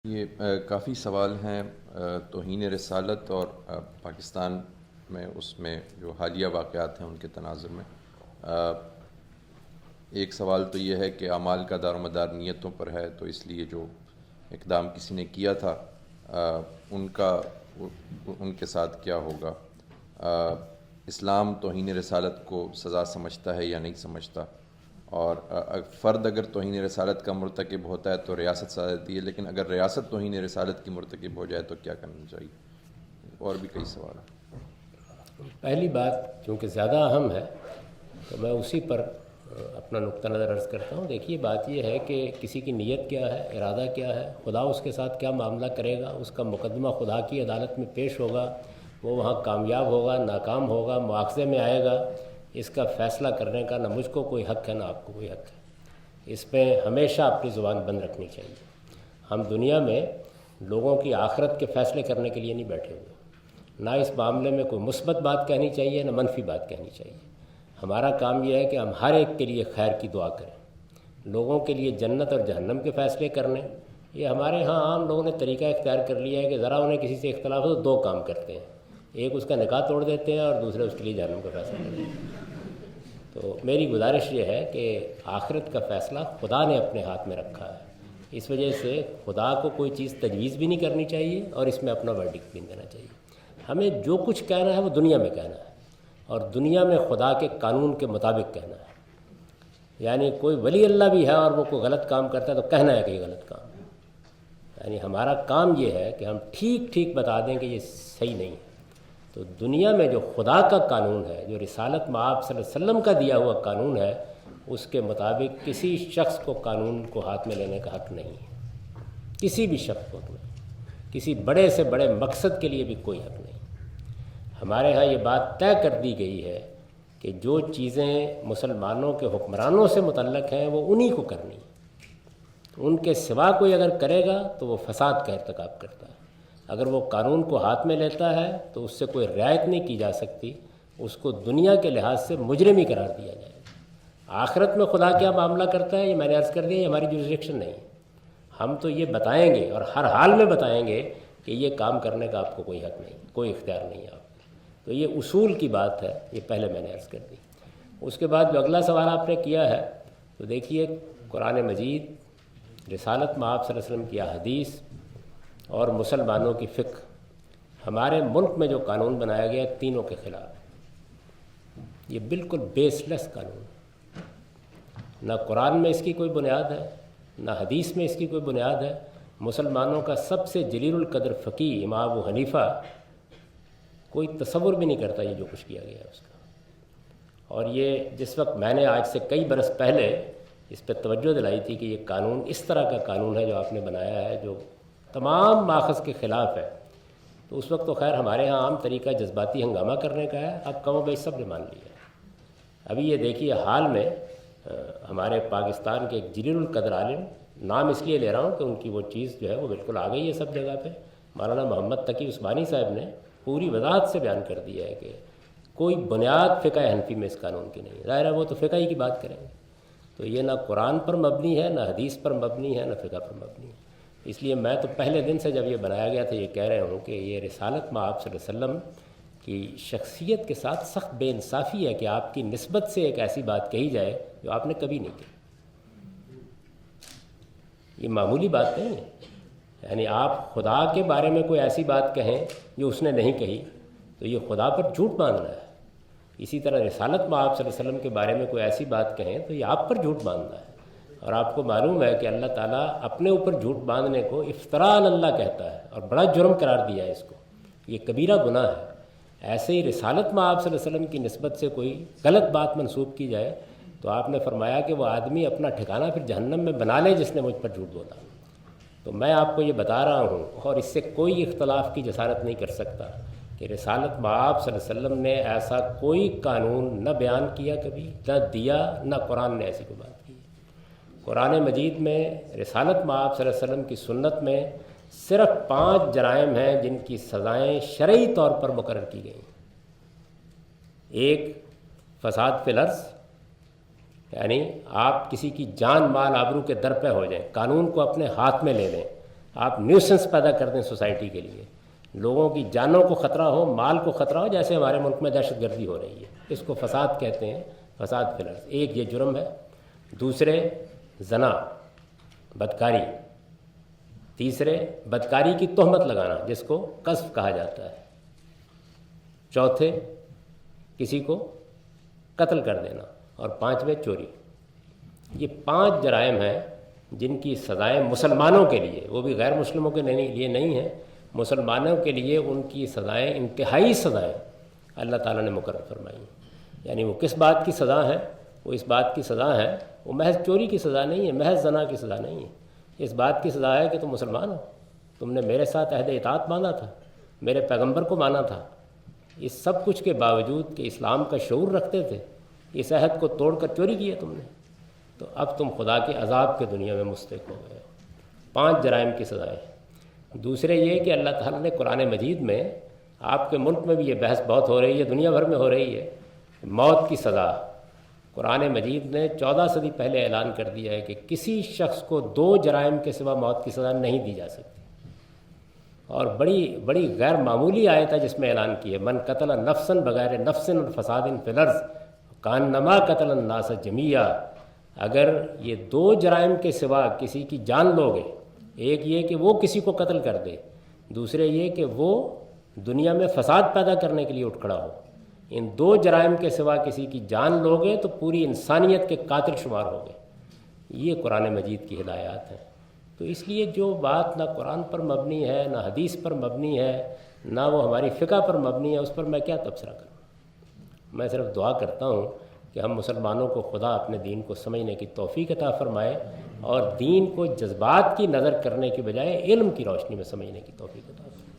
یہ کافی سوال ہیں توہین رسالت اور پاکستان میں اس میں جو حالیہ واقعات ہیں ان کے تناظر میں۔ ایک سوال تو یہ ہے کہ اعمال کا دار و مدار نیتوں پر ہے، تو اس لیے جو اقدام کسی نے کیا تھا ان کے ساتھ کیا ہوگا۔ اسلام توہین رسالت کو سزا سمجھتا ہے یا نہیں سمجھتا، اور فرد اگر توہین رسالت کا مرتکب ہوتا ہے تو ریاست سزا دیتی ہے، لیکن اگر ریاست توہین رسالت کی مرتکب ہو جائے تو کیا کرنا چاہیے؟ اور بھی کئی سوال ہیں۔ پہلی بات چونکہ زیادہ اہم ہے تو میں اسی پر اپنا نقطہ نظر عرض کرتا ہوں۔ دیکھیے، بات یہ ہے کہ کسی کی نیت کیا ہے، ارادہ کیا ہے، خدا اس کے ساتھ کیا معاملہ کرے گا، اس کا مقدمہ خدا کی عدالت میں پیش ہوگا، وہ وہاں کامیاب ہوگا، ناکام ہوگا، مواخذے میں آئے گا، اس کا فیصلہ کرنے کا نہ مجھ کو کوئی حق ہے نہ آپ کو کوئی حق ہے۔ اس پہ ہمیشہ اپنی زبان بند رکھنی چاہیے۔ ہم دنیا میں لوگوں کی آخرت کے فیصلے کرنے کے لیے نہیں بیٹھے ہوئے، نہ اس معاملے میں کوئی مثبت بات کہنی چاہیے نہ منفی بات کہنی چاہیے۔ ہمارا کام یہ ہے کہ ہم ہر ایک کے لیے خیر کی دعا کریں، لوگوں کے لیے جنت اور جہنم کے فیصلے کرنے۔ یہ ہمارے ہاں عام لوگوں نے طریقہ اختیار کر لیا ہے کہ ذرا انہیں کسی سے اختلاف ہو تو دو کام کرتے ہیں، ایک اس کا نکاح توڑ دیتے ہیں اور دوسرے اس کے لیے جہنم کا فیصلہ کرتے ہیں۔ تو میری گزارش یہ ہے کہ آخرت کا فیصلہ خدا نے اپنے ہاتھ میں رکھا ہے، اس وجہ سے خدا کو کوئی چیز تجویز بھی نہیں کرنی چاہیے اور اس میں اپنا ورڈکٹ بھی نہیں دینا چاہیے۔ ہمیں جو کچھ کہنا ہے وہ دنیا میں کہنا ہے، اور دنیا میں خدا کے قانون کے مطابق کہنا ہے۔ یعنی کوئی ولی اللہ بھی ہے اور وہ کوئی غلط کام کرتا ہے تو کہنا ہے کہ یہ غلط کام ہے۔ یعنی ہمارا کام یہ ہے کہ ہم ٹھیک ٹھیک بتا دیں کہ یہ صحیح نہیں ہے۔ تو دنیا میں جو خدا کا قانون ہے، جو رسالت مآب صلی اللہ علیہ وسلم کا دیا ہوا قانون ہے، اس کے مطابق کسی شخص کو قانون کو ہاتھ میں لینے کا حق نہیں ہے، کسی بھی شخص کو نہیں، کسی بڑے سے بڑے مقصد کے لیے بھی کوئی حق نہیں۔ ہمارے ہاں یہ بات طے کر دی گئی ہے کہ جو چیزیں مسلمانوں کے حکمرانوں سے متعلق ہیں وہ انہی کو کرنی، ان کے سوا کوئی اگر کرے گا تو وہ فساد کا ارتکاب کرتا ہے۔ اگر وہ قانون کو ہاتھ میں لیتا ہے تو اس سے کوئی رعایت نہیں کی جا سکتی، اس کو دنیا کے لحاظ سے مجرم ہی قرار دیا جائے گا۔ آخرت میں خدا کیا معاملہ کرتا ہے یہ میں نے عرض کر دیا، یہ ہماری جورسڈکشن نہیں ہے۔ ہم تو یہ بتائیں گے اور ہر حال میں بتائیں گے کہ یہ کام کرنے کا آپ کو کوئی حق نہیں، کوئی اختیار نہیں ہے آپ کو۔ تو یہ اصول کی بات ہے، یہ پہلے میں نے عرض کر دی۔ اس کے بعد جو اگلا سوال آپ نے کیا ہے، تو دیکھیے قرآن مجید، رسالت مآب صلی اللہ علیہ وسلم کی احادیث اور مسلمانوں کی فقہ، ہمارے ملک میں جو قانون بنایا گیا تینوں کے خلاف، یہ بالکل بیس لیس قانون ہے۔ نہ قرآن میں اس کی کوئی بنیاد ہے، نہ حدیث میں اس کی کوئی بنیاد ہے۔ مسلمانوں کا سب سے جلیل القدر فقیہ امام ابو حنیفہ کوئی تصور بھی نہیں کرتا یہ جو کچھ کیا گیا ہے اس کا۔ اور یہ جس وقت میں نے آج سے کئی برس پہلے اس پہ توجہ دلائی تھی کہ یہ قانون اس طرح کا قانون ہے جو آپ نے بنایا ہے جو تمام ماخذ کے خلاف ہے، تو اس وقت تو خیر ہمارے ہاں عام طریقہ جذباتی ہنگامہ کرنے کا ہے، اب کم و بیش سب نے مان لیا ہے۔ ابھی یہ دیکھیے حال میں ہمارے پاکستان کے ایک جلیل القدر عالم، نام اس لیے لے رہا ہوں کہ ان کی وہ چیز جو ہے وہ بالکل آ گئی ہے سب جگہ پہ، مولانا محمد تقی عثمانی صاحب نے پوری وضاحت سے بیان کر دیا ہے کہ کوئی بنیاد فقہ حنفی میں اس قانون کی نہیں ہے۔ ظاہر ہے وہ تو فقہ ہی کی بات کریں گے، تو یہ نہ قرآن پر مبنی ہے، نہ حدیث پر مبنی ہے، نہ فقہ پر مبنی ہے۔ اس لیے میں تو پہلے دن سے جب یہ بنایا گیا تھا یہ کہہ رہا ہوں کہ یہ رسالت مآب صلی اللہ علیہ وسلم کی شخصیت کے ساتھ سخت بے انصافی ہے کہ آپ کی نسبت سے ایک ایسی بات کہی جائے جو آپ نے کبھی نہیں کی۔ یہ معمولی بات نہیں ہے، یعنی آپ خدا کے بارے میں کوئی ایسی بات کہیں جو اس نے نہیں کہی تو یہ خدا پر جھوٹ باندھنا ہے۔ اسی طرح رسالت مآب صلی اللہ علیہ وسلم کے بارے میں کوئی ایسی بات کہیں تو یہ آپ پر جھوٹ باندھنا ہے۔ اور آپ کو معلوم ہے کہ اللہ تعالیٰ اپنے اوپر جھوٹ باندھنے کو افتراء علی اللہ کہتا ہے اور بڑا جرم قرار دیا ہے اس کو، یہ کبیرہ گناہ ہے۔ ایسے ہی رسالت مآب صلی اللہ علیہ وسلم کی نسبت سے کوئی غلط بات منسوب کی جائے تو آپ نے فرمایا کہ وہ آدمی اپنا ٹھکانہ پھر جہنم میں بنا لے جس نے مجھ پر جھوٹ بولا۔ تو میں آپ کو یہ بتا رہا ہوں اور اس سے کوئی اختلاف کی جسارت نہیں کر سکتا کہ رسالت مآب صلی اللہ علیہ وسلم نے ایسا کوئی قانون نہ بیان کیا کبھی، نہ دیا، نہ قرآن نے ایسی کوئی بات کی۔ قرآن مجید میں رسالت مآب صلی اللہ علیہ وسلم کی سنت میں صرف 5 جرائم ہیں جن کی سزائیں شرعی طور پر مقرر کی گئیں۔ ایک فساد فی الارض، یعنی آپ کسی کی جان مال آبرو کے در پہ ہو جائیں، قانون کو اپنے ہاتھ میں لے لیں، آپ نیوسنس پیدا کر دیں سوسائٹی کے لیے، لوگوں کی جانوں کو خطرہ ہو، مال کو خطرہ ہو، جیسے ہمارے ملک میں دہشت گردی ہو رہی ہے، اس کو فساد کہتے ہیں، فساد فی الارض۔ ایک یہ جرم ہے، دوسرے زنا، بدکاری، تیسرے بدکاری کی تہمت لگانا جس کو قذف کہا جاتا ہے، چوتھے کسی کو قتل کر دینا، اور پانچویں چوری۔ یہ 5 جرائم ہیں جن کی سزائیں مسلمانوں کے لیے، وہ بھی غیر مسلموں کے لیے نہیں ہیں، مسلمانوں کے لیے ان کی سزائیں انتہائی سزائیں اللہ تعالیٰ نے مقرر فرمائی ہیں۔ یعنی وہ کس بات کی سزا ہے؟ وہ اس بات کی سزا ہے، وہ محض چوری کی سزا نہیں ہے، محض زنا کی سزا نہیں ہے، اس بات کی سزا ہے کہ تم مسلمان ہو، تم نے میرے ساتھ عہد اطاعت باندھا تھا، میرے پیغمبر کو مانا تھا، اس سب کچھ کے باوجود کہ اسلام کا شعور رکھتے تھے، اس عہد کو توڑ کر چوری کیا تم نے، تو اب تم خدا کے عذاب کے دنیا میں مستحق ہو گئے ہو۔ 5 جرائم کی سزائیں۔ دوسرے یہ کہ اللہ تعالیٰ نے قرآن مجید میں، آپ کے ملک میں بھی یہ بحث بہت ہو رہی ہے، دنیا بھر میں ہو رہی ہے، موت کی سزا۔ قرآن مجید نے 14 صدی پہلے اعلان کر دیا ہے کہ کسی شخص کو 2 جرائم کے سوا موت کی سزا نہیں دی جا سکتی، اور بڑی غیر معمولی آیت ہے جس میں اعلان کی ہے، من قتل نفسا بغیر نفس فساد فی الارض کانما قتل الناس جمیعا۔ اگر یہ 2 جرائم کے سوا کسی کی جان لوگے، ایک یہ کہ وہ کسی کو قتل کر دے، دوسرے یہ کہ وہ دنیا میں فساد پیدا کرنے کے لیے اٹھ کھڑا ہو، ان 2 جرائم کے سوا کسی کی جان لوگے تو پوری انسانیت کے قاتل شمار ہوگے۔ یہ قرآن مجید کی ہدایات ہیں۔ تو اس لیے جو بات نہ قرآن پر مبنی ہے، نہ حدیث پر مبنی ہے، نہ وہ ہماری فقہ پر مبنی ہے، اس پر میں کیا تبصرہ کروں؟ میں صرف دعا کرتا ہوں کہ ہم مسلمانوں کو خدا اپنے دین کو سمجھنے کی توفیق عطا فرمائے، اور دین کو جذبات کی نظر کرنے کے بجائے علم کی روشنی میں سمجھنے کی توفیق عطا فرمائے۔